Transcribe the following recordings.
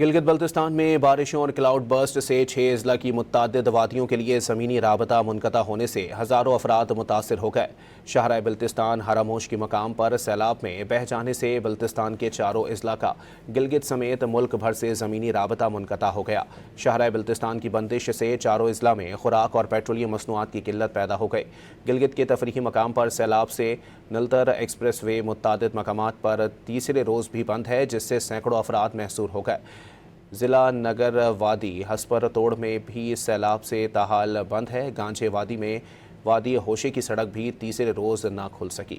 گلگت بلتستان میں بارشوں اور کلاؤڈ برسٹ سے 6 اضلاع کی متعدد وادیوں کے لیے زمینی رابطہ منقطع ہونے سے ہزاروں افراد متاثر ہو گئے۔ شاہراہ بلتستان ہراموش کے مقام پر سیلاب میں بہہ جانے سے بلتستان کے چاروں اضلاع کا گلگت سمیت ملک بھر سے زمینی رابطہ منقطع ہو گیا۔ شاہراہ بلتستان کی بندش سے چاروں اضلاع میں خوراک اور پیٹرولیم مصنوعات کی قلت پیدا ہو گئی۔ گلگت کے تفریحی مقام پر سیلاب سے نلتر ایکسپریس وے متعدد مقامات پر تیسرے روز بھی بند ہے، جس سے سینکڑوں افراد محصور ہو گئے۔ ضلع نگر وادی ہسپر توڑ میں بھی سیلاب سے تاحال بند ہے۔ گانجھے وادی میں وادی ہوشے کی سڑک بھی تیسرے روز نہ کھل سکی۔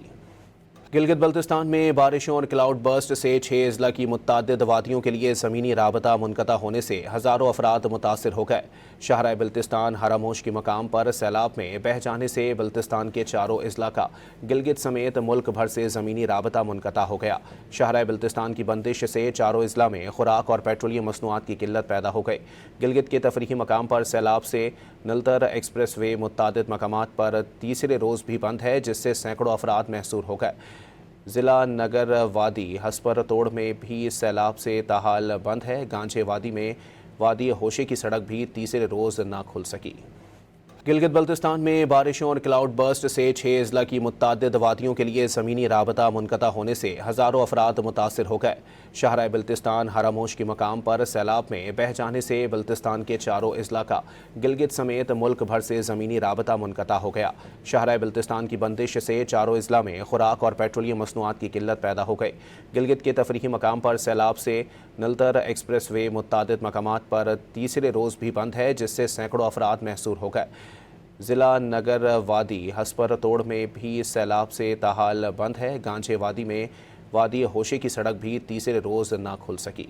گلگت بلتستان میں بارشوں اور کلاؤڈ برسٹ سے 6 اضلاع کی متعدد وادیوں کے لیے زمینی رابطہ منقطع ہونے سے ہزاروں افراد متاثر ہو گئے۔ شاہراہ بلتستان ہراموش کے مقام پر سیلاب میں بہہ جانے سے بلتستان کے چاروں اضلاع کا گلگت سمیت ملک بھر سے زمینی رابطہ منقطع ہو گیا۔ شاہراہ بلتستان کی بندش سے چاروں اضلاع میں خوراک اور پیٹرولیم مصنوعات کی قلت پیدا ہو گئی۔ گلگت کے تفریحی مقام پر سیلاب سے نلتر ایکسپریس وے متعدد مقامات پر تیسرے روز بھی بند ہے، جس سے سینکڑوں افراد محصور ہو گئے۔ ضلع نگر وادی ہسپر توڑ میں بھی سیلاب سے تاحال بند ہے۔ گانجھے وادی میں وادی ہوشے کی سڑک بھی تیسرے روز نہ کھل سکی۔ گلگت بلتستان میں بارشوں اور کلاؤڈ برسٹ سے 6 اضلاع کی متعدد وادیوں کے لیے زمینی رابطہ منقطع ہونے سے ہزاروں افراد متاثر ہو گئے۔ شاہراہ بلتستان ہراموش کے مقام پر سیلاب میں بہہ جانے سے بلتستان کے چاروں اضلاع کا گلگت سمیت ملک بھر سے زمینی رابطہ منقطع ہو گیا۔ شاہراہ بلتستان کی بندش سے چاروں اضلاع میں خوراک اور پیٹرولیم مصنوعات کی قلت پیدا ہو گئی۔ گلگت کے تفریحی مقام پر سیلاب سے نلتر ایکسپریس وے متعدد مقامات پر تیسرے روز بھی بند ہے، جس سے سینکڑوں افراد محصور ہو گئے۔ ضلع نگر وادی ہسپر توڑ میں بھی سیلاب سے تاحال بند ہے۔ گانجھے وادی میں وادی ہوشے کی سڑک بھی تیسرے روز نہ کھل سکی۔